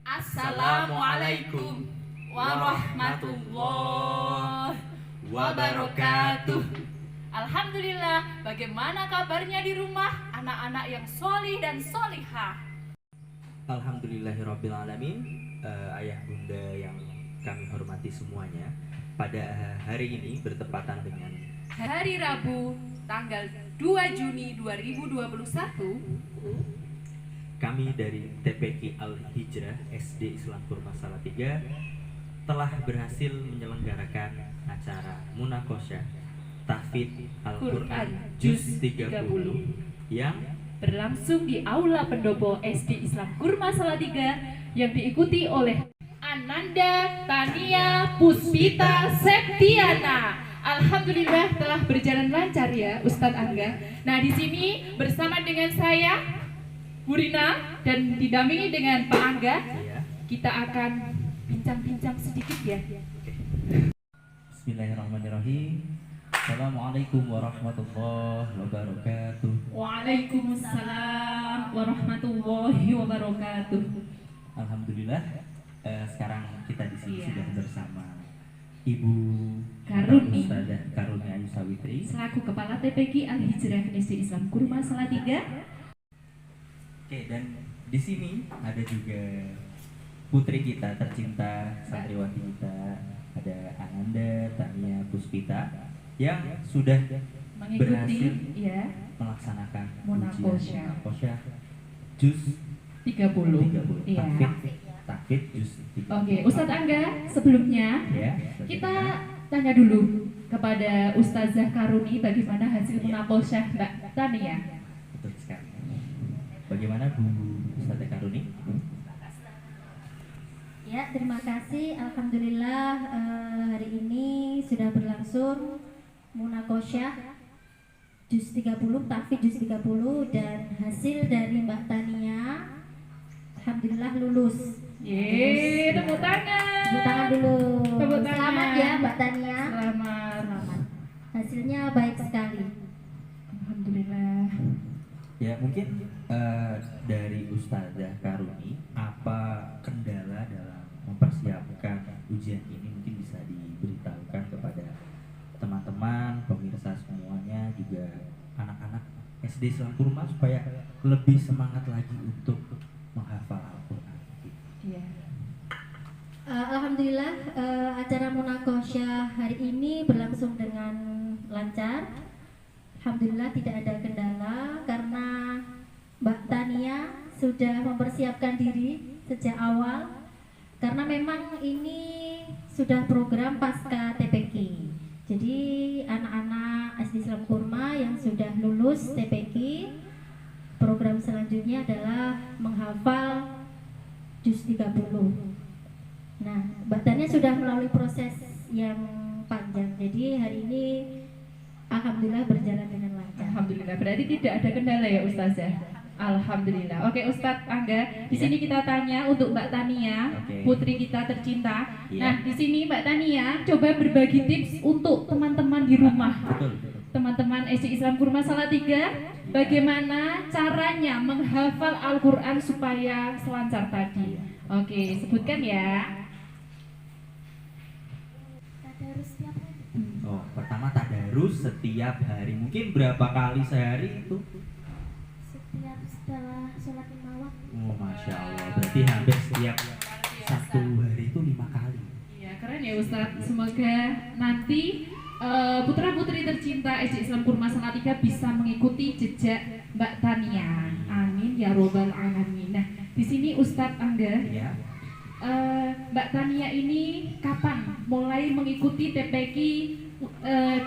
Assalamualaikum warahmatullahi wabarakatuh. Alhamdulillah, bagaimana kabarnya di rumah anak-anak yang solih dan solihah? Alhamdulillahirrabbilalamin. Ayah bunda yang kami hormati semuanya, pada hari ini bertepatan dengan Hari Rabu, tanggal 2 Juni 2021, kami dari TPQ Al-Hijrah SD Islam Kurma Salatiga telah berhasil menyelenggarakan acara Munakosyah Tahfidz Al-Quran Juz 30 yang berlangsung di Aula Pendopo SD Islam Kurma Salatiga yang diikuti oleh Ananda Tania Puspita Septiana. Alhamdulillah telah berjalan lancar ya Ustadz Angga. Nah, di sini bersama dengan saya Bu Rina dan didampingi dengan Pak Angga, kita akan bincang-bincang sedikit ya. Bismillahirrahmanirrahim. Assalamualaikum warahmatullahi wabarakatuh. Waalaikumsalam warahmatullahi wabarakatuh. Alhamdulillah, sekarang kita di sini sudah bersama Ibu Karuni, Ustazah Karuni Ayu Sawitri selaku Kepala TPQ Al-Hijrah SD Islam Kurma Salatiga. Oke, dan di sini ada juga putri kita tercinta, santriwati kita, ada Ananda Tania Puspita yang sudah berhasil melaksanakan ujian Munakosyah Juz 30. Iya. Tahfidz Juz 30. Oke, Ustadz Angga, sebelumnya kita tanya dulu kepada Ustazah Karuni bagaimana hasil Munakosyah Mbak Tania. Betul sekali. Bagaimana Bu Ustazah Karuni? Ya, terima kasih. Alhamdulillah hari ini sudah berlangsung Munakosyah Juz 30, Tahfidz Juz 30, dan hasil dari Mbak Tania alhamdulillah lulus. Yeay, tepuk tangan. Tepuk tangan dulu. Tepuk tangan. Selamat ya Mbak Tania. Selamat. Hasilnya baik sekali. Alhamdulillah. Ya, mungkin dari Ustazah Karuni, apa kendala dalam mempersiapkan ujian ini mungkin bisa diberitahukan kepada teman-teman, pemirsa semuanya, juga anak-anak SD Islam Kurma supaya lebih semangat lagi untuk menghafal Al-Quran. Iya. Alhamdulillah acara Munakosyah hari ini berlangsung dengan lancar. Alhamdulillah tidak ada kendala karena Mbak Tania sudah mempersiapkan diri sejak awal, karena memang ini sudah program pasca TPQ. Jadi anak-anak SD Islam Kurma yang sudah lulus TPQ, program selanjutnya adalah menghafal Juz 30. Nah, Mbak Tania sudah melalui proses yang panjang. Jadi hari ini alhamdulillah berjalan dengan lancar. Alhamdulillah, berarti tidak ada kendala ya Ustazah. Alhamdulillah. Oke, Ustadz Angga, di sini kita tanya untuk Mbak Tania, putri kita tercinta. Nah, di sini Mbak Tania coba berbagi tips untuk teman-teman di rumah. Teman-teman SD Islam Kurma Salatiga, bagaimana caranya menghafal Al-Quran supaya selancar tadi? Oke, sebutkan ya. Oh, pertama tadarus setiap hari. Mungkin berapa kali sehari itu? Setiap setelah sholat 5 waktu. Oh, Masya Allah. Berarti hampir setiap satu hari itu 5 kali. Iya, keren ya Ustadz. Semoga nanti putra-putri tercinta SD Islam Kurma Salatiga bisa mengikuti jejak Mbak Tania. Amin ya robbal alamin. Nah, di sini Ustadz Angga, Mbak Tania ini kapan mulai mengikuti TPQ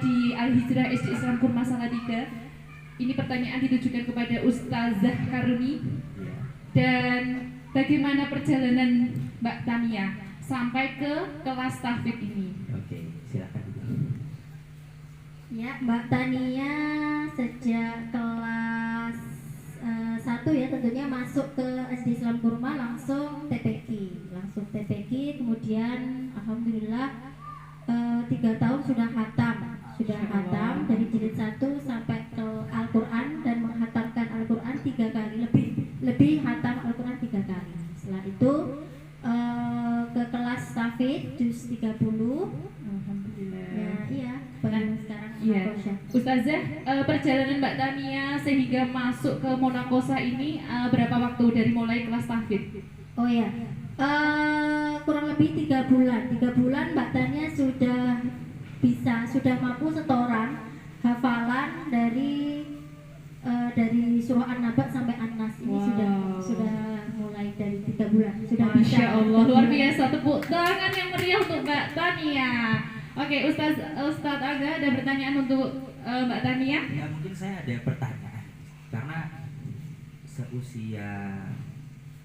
di Al-Hijrah SD Islam Kurma Salatiga? Ini pertanyaan ditujukan kepada Ustazah Karuni. Dan bagaimana perjalanan Mbak Tania sampai ke kelas tahfidz ini? Oke, silakan. Ya, Mbak Tania sejak kelas 1 ya tentunya masuk ke SD Islam Kurma langsung TPQ, kemudian alhamdulillah 3 tahun sudah khatam dari jilid 1 sampai ke Al-Quran dan menghatamkan Al-Quran 3 kali, lebih hatam Al-Quran 3 kali. Setelah itu kelas tahfidz juz 30. Alhamdulillah. Ya, iya, baru sekarang Iya, munakosyah. Ustazah, perjalanan Mbak Tania sehingga masuk ke Munakosa ini berapa waktu dari mulai kelas tahfidz? Oh ya, kurang lebih 3 bulan. 3 bulan Mbak Tania sudah mampu setoran hafalan dari surah An-Naba sampai An-Nas. Ini Wow. sudah mulai dari 3 bulan. Sudah Masya bisa. Allah, 3 luar bulan. biasa. Tepuk tangan yang meriah untuk Mbak Tania. Oke, Ustaz Aga ada pertanyaan untuk Mbak Tania? Ya mungkin saya ada pertanyaan karena seusia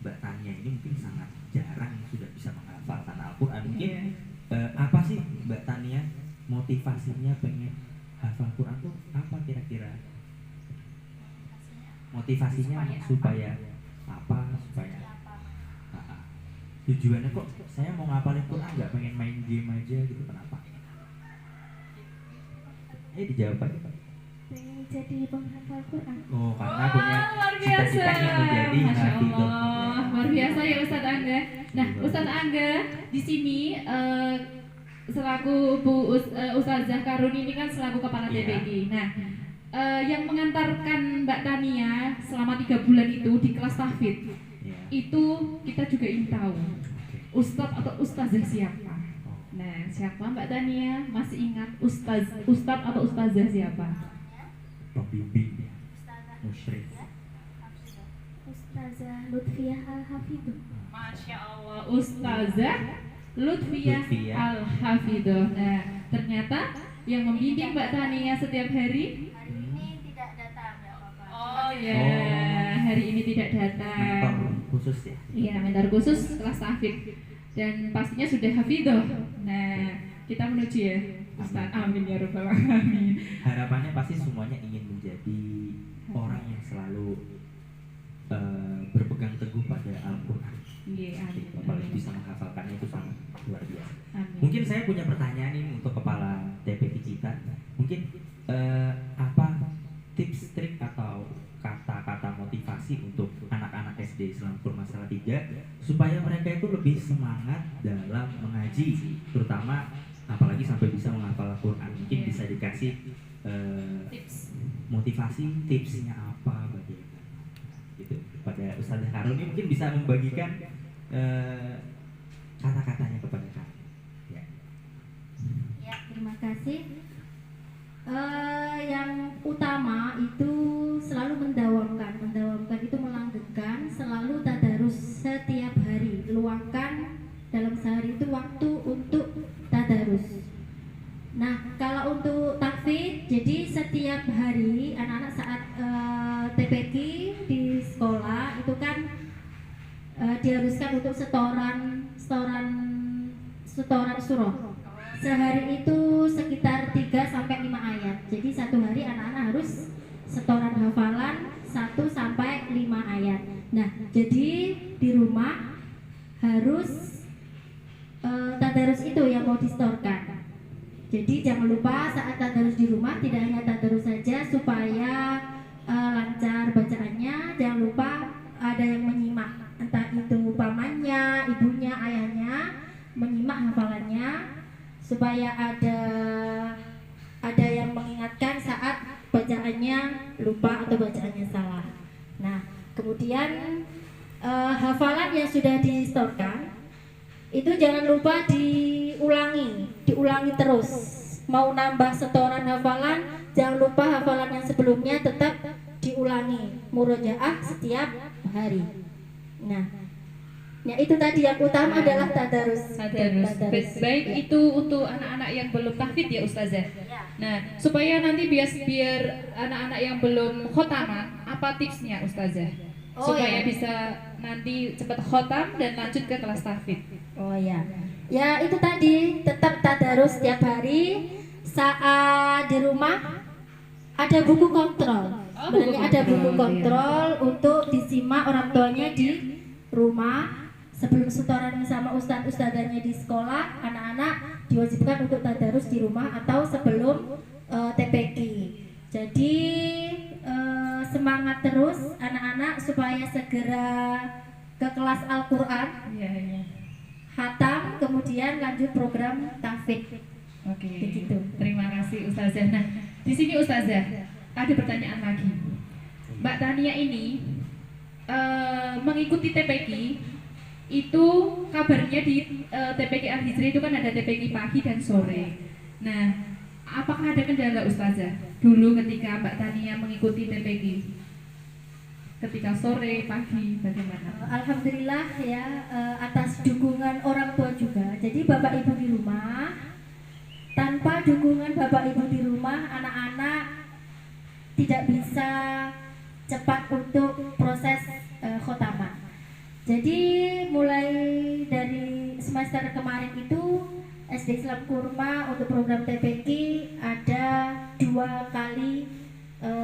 Mbak Tania ini mungkin sangat jarang sudah bisa menghafalkan Al-Quran. Mungkin apa sih Mbak Tania motivasinya pengen hafal Quran tuh apa kira-kira? Motivasinya supaya apa? Supaya tujuannya kok saya mau ngapalin Quran nggak pengen main game aja gitu, kenapa? Dijawab aja Pak. Pengen jadi penghafal Quran. Oh, karena punya luar biasa. cita-cita ingin menjadi Masya hafidhah. Allah, luar biasa ya Ustadz Angga. Nah, Ustadz Angga di sini selaku Ustazah Karun ini kan selaku kepala Iya. TPG. Nah, yang mengantarkan Mbak Tania selama 3 bulan itu di kelas tahfidz Ya. itu kita juga ingin tahu Ustadz atau Ustazah siapa. Oh. Nah, siapa Mbak Tania? Masih ingat Ustadz atau Ustazah siapa? Pembimbing, musyrik. Ustazah Lutfiah Al-Hafidh. Masya Allah, Ustazah Lutfiah Lutfiah. Al-Hafidhah. Nah, ternyata yang membimbing Mbak Tania setiap hari. Hari ini tidak datang, ya Bapak. Oh ya, Oh. hari ini tidak Mentor datang. khusus ya. Iya, mentor khusus kelas tahfidz dan pastinya sudah hafidhah. Nah, kita menuju ya, Ustaz. Amin ya rabbal alamin. Harapannya pasti semuanya ingin menjadi orang yang selalu berpegang teguh pada Al-Quran. Iya, amin. Apalagi bisa menghafalkannya itu sangat luar biasa. Amin. Mungkin saya punya pertanyaan ini untuk kepala TPT kita. Mungkin apa tips, trik atau kata-kata motivasi untuk anak-anak SD Islam Kurma Salatiga supaya mereka itu lebih semangat dalam mengaji, terutama apalagi sampai bisa menghafal Al-Quran. Mungkin bisa dikasih Tips. motivasi, tipsnya apa bagaimana gitu kepada Ustazah Karun ini, mungkin bisa membagikan kata-katanya kepada kami ya. Ya, terima kasih. Yang utama itu selalu mendawamkan itu melanggengkan, selalu tadarus setiap hari. Luangkan dalam sehari itu waktu untuk tadarus. Nah, kalau untuk tahfidz, jadi setiap hari anak-anak saat TPQ di sekolah itu kan diharuskan untuk setoran surah. Sehari itu sekitar 3 sampai 5 ayat. Jadi satu hari anak-anak harus setoran hafalan 1 sampai 5 ayat. Nah, jadi di rumah harus tadarus itu yang mau disetorkan. Jadi jangan lupa saat tadarus di rumah tidak hanya tadarus saja supaya lancar bacaannya, jangan lupa ada yang menyimak, entah itu pamannya, ibunya, ayahnya menyimak hafalannya supaya ada yang mengingatkan saat bacaannya lupa atau bacaannya salah. Nah, kemudian hafalan yang sudah disetorkan itu jangan lupa diulangi terus. Mau nambah setoran hafalan, jangan lupa hafalan yang sebelumnya tetap diulangi, murojaah setiap hari. Nah, ya itu tadi yang utama adalah tadarus. Baik, itu untuk anak-anak yang belum tahfidz ya Ustazah. Nah, supaya nanti biar anak-anak yang belum khotaman, apa tipsnya Ustazah? Oh, Supaya ya. bisa nanti cepat khotam dan lanjut ke kelas tahfidz. Oh ya. Ya itu tadi, tetap tadarus setiap hari. Saat di rumah ada buku kontrol. Oh, Sebenarnya buku ada buku kontrol, kontrol untuk disimak orang tuanya di rumah. Sebelum setoran sama ustadz-ustadzanya di sekolah, anak-anak diwajibkan untuk tadarus di rumah atau sebelum TPQ. Jadi semangat terus anak-anak supaya segera ke kelas Al-Quran, Iya, iya. khatam kemudian lanjut program tahfidz. Oke. Begitu. Terima kasih Ustazah. Nah, di sini Ustazah ada pertanyaan lagi. Mbak Tania ini mengikuti TPQ itu kabarnya di TPQ Al Hijrah itu kan ada TPQ pagi dan sore. Nah, apakah ada kendala Ustazah dulu ketika Mbak Tania mengikuti TPQ? Ketika sore, pagi, bagaimana? Alhamdulillah ya, atas dukungan orang tua juga. Jadi bapak ibu di rumah, tanpa dukungan bapak ibu di rumah, anak-anak tidak bisa cepat untuk proses khotamah. Jadi mulai dari semester kemarin itu SD Islam Kurma untuk program TPQ ada 2 kali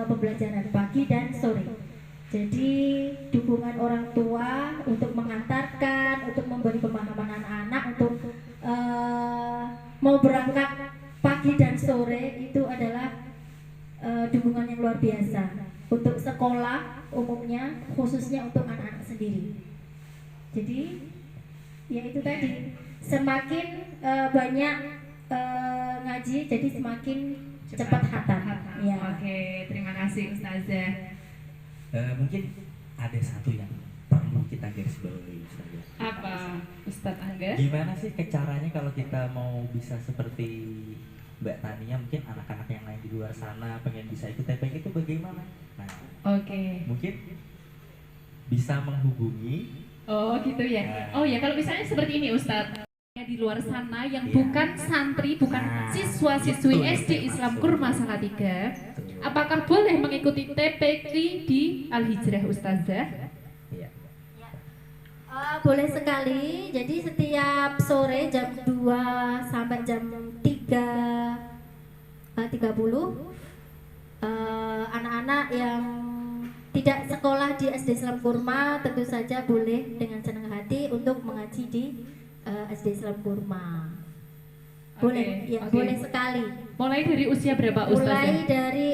pembelajaran pagi dan sore. Jadi dukungan orang tua untuk mengantarkan, untuk memberi pemahaman anak-anak untuk mau berangkat pagi dan sore itu adalah dukungan yang luar biasa untuk sekolah umumnya, khususnya untuk anak-anak sendiri. Jadi ya itu tadi, semakin banyak ngaji, jadi semakin cepat khatam. Ya. Oke, terima kasih Ustazah. Mungkin ada satu yang perlu kita garis bawahi, Ustazah. Apa Ustadz Angga? Gimana sih caranya kalau kita mau bisa seperti Mbak Tania, mungkin anak-anak yang lain di luar sana pengen bisa ikut TPQ itu bagaimana? Nah, Oke. mungkin bisa menghubungi. Oh gitu ya. Oh ya, kalau misalnya seperti ini Ustadz, di luar sana yang Iya. bukan santri, bukan Nah, siswa-siswi itu yang SD saya Islam maksud. Kurma Salatiga, Betul. apakah boleh mengikuti TPQ di Al Hijrah Ustazah? Iya. Boleh sekali. Jadi setiap sore jam 2 sampai jam 3.30 anak-anak yang tidak sekolah di SD Islam Kurma tentu saja boleh dengan senang hati untuk mengaji di SD Islam Kurma. Boleh, Oke, ya oke. boleh sekali. Mulai dari usia berapa Mulai Ustazah? dari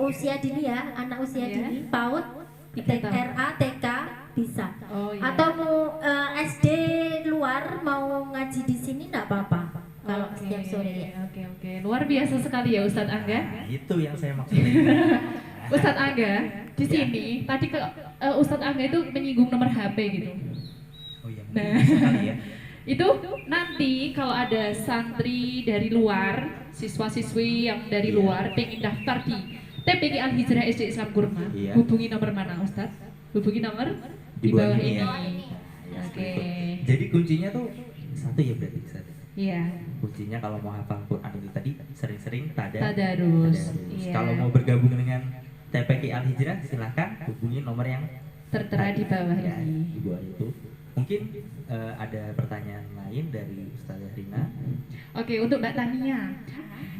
usia dini ya, anak usia Iya. dini, PAUD, Tiga tahun. RA, TK bisa. Oh iya. Atau mau SD luar mau ngaji di sini enggak apa-apa. Kalau Oke, setiap sore ya. Oke. Luar biasa sekali ya Ustadz Angga. Nah, itu yang saya maksudin. Ustadz Angga, di Ya. sini tadi Ustadz Angga itu menyinggung nomor HP gitu. Oh iya, Nah. mungkin bisa kali ya. Itu nanti kalau ada santri dari luar, siswa-siswi yang dari Iya. luar pengen daftar di TPQ Al Hijrah SD Islam Kurma, Iya. hubungi nomor mana Ustadz? Hubungi nomor di bawah ini. ya. Ya, Oke. seperti itu. Jadi kuncinya tuh satu ya berarti Ustazah. Iya. Kuncinya kalau mau hafal Quran itu tadi sering-sering Tadarus. Iya. Kalau mau bergabung dengan TPQ Al Hijrah silahkan hubungi nomor yang Tertera di bawah ya, ini. di bawah itu. Mungkin ada pertanyaan lain dari Ustazah Rina. Oke, untuk Mbak Tania.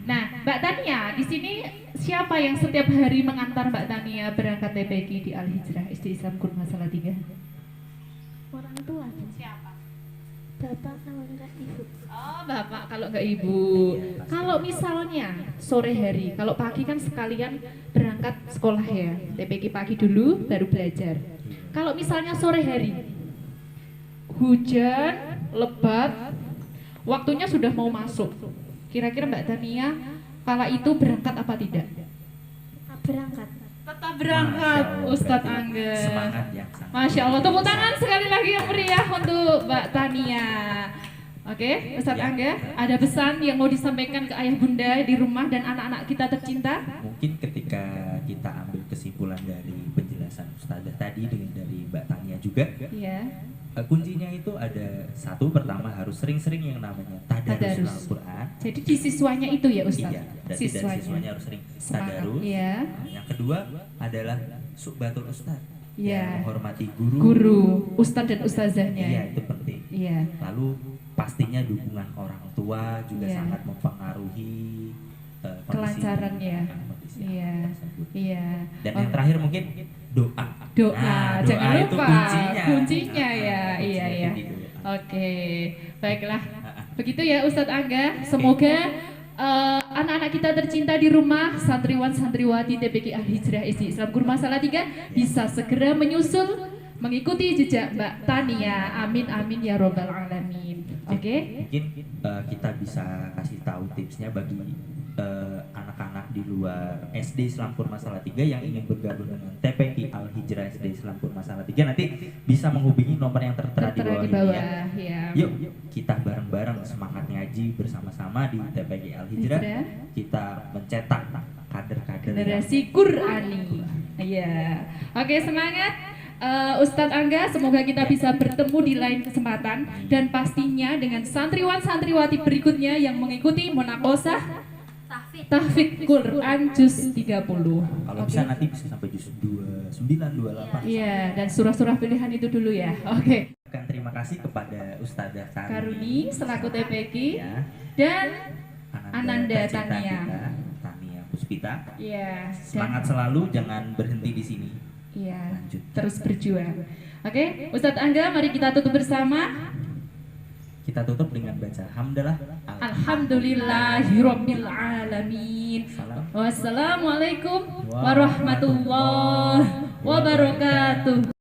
Nah, Mbak Tania, di sini siapa yang setiap hari mengantar Mbak Tania berangkat TPQ di Al Hijrah SD Islam Kurma Salatiga? Orang tua. Siapa? Bapak kalau enggak ibu. Oh, Bapak kalau nggak Ibu. Kalau misalnya sore hari, kalau pagi kan sekalian berangkat sekolah ya. TPQ pagi dulu baru belajar. Kalau misalnya sore hari, hujan, lebat, waktunya sudah mau masuk. Kira-kira Mbak Tania kala itu berangkat apa tidak? Berangkat. Tetap berangkat, Masya Allah, Ustadz berarti Angga. Semangat yang sangat. Masya Allah, tepuk tangan sekali lagi yang meriah untuk Mbak Tania. Oke, Ustadz Ya. Angga, ada pesan yang mau disampaikan ke ayah bunda di rumah dan anak-anak kita tercinta? Mungkin ketika kita ambil kesimpulan dari penjelasan Ustazah tadi dengan dari Mbak Tania juga, Iya. kuncinya itu ada satu, pertama harus sering-sering yang namanya tadarus Tadarus. Al-Quran. Jadi di siswanya itu ya Ustadz? Iya, berarti dari siswanya harus sering Semangat, tadarus. iya. Nah, yang kedua adalah subatul ustaz. Iya. Menghormati guru. Guru, ustadz dan ustazahnya. Iya, itu penting. Iya. Lalu pastinya dukungan orang tua juga Iya. sangat mempengaruhi kondisi Kelancarannya. kondisi Iya. anak tersebut. Iya. Dan Oh, yang terakhir mungkin doa. doa, Nah, jangan doa lupa. itu kuncinya. Kuncinya ya, Nah, iya kuncinya iya. itu di doa. Oke, baiklah. Ah, Begitu ya Ustadz Angga. Semoga anak-anak kita tercinta di rumah, santriwan santriwati TPQ Al Hijrah SD Islam Kurma Salatiga bisa segera menyusul mengikuti jejak Mbak Tania. Amin amin ya robbal alamin. Oke. Mungkin kita bisa kasih tahu tipsnya bagi anak-anak di luar SD Islam Kurma Salatiga yang ingin bergabung dengan TPQ Al Hijrah SD Islam Kurma Salatiga, nanti bisa menghubungi nomor yang tertera di bawah ini ya. ya. Yuk kita bareng-bareng semangat ngaji bersama-sama di TPQ Al Hijrah. Hijrah. Kita mencetak kader-kader Generasi Qur'ani. Iya. Oke, semangat. Ustadz Angga, semoga kita bisa bertemu di lain kesempatan dan pastinya dengan santriwan-santriwati berikutnya yang mengikuti munakosah tahfidz Quran juz 30. Kalau bisa nanti bisa sampai juz 29, 28. Iya, dan surah-surah pilihan itu dulu ya. Oke. Terima kasih kepada Ustazah Karuni selaku TPQ ya, dan Ananda tercinta Tania. kita, Tania Puspita. Iya. Semangat selalu, jangan berhenti di sini. Iya. Lanjut. Terus berjuang. Oke, Ustadz Angga, mari kita tutup bersama. Kita tutup dengan baca hamdalah. Alhamdulillahirabbil alamin. Salam. Wassalamualaikum warahmatullahi wabarakatuh.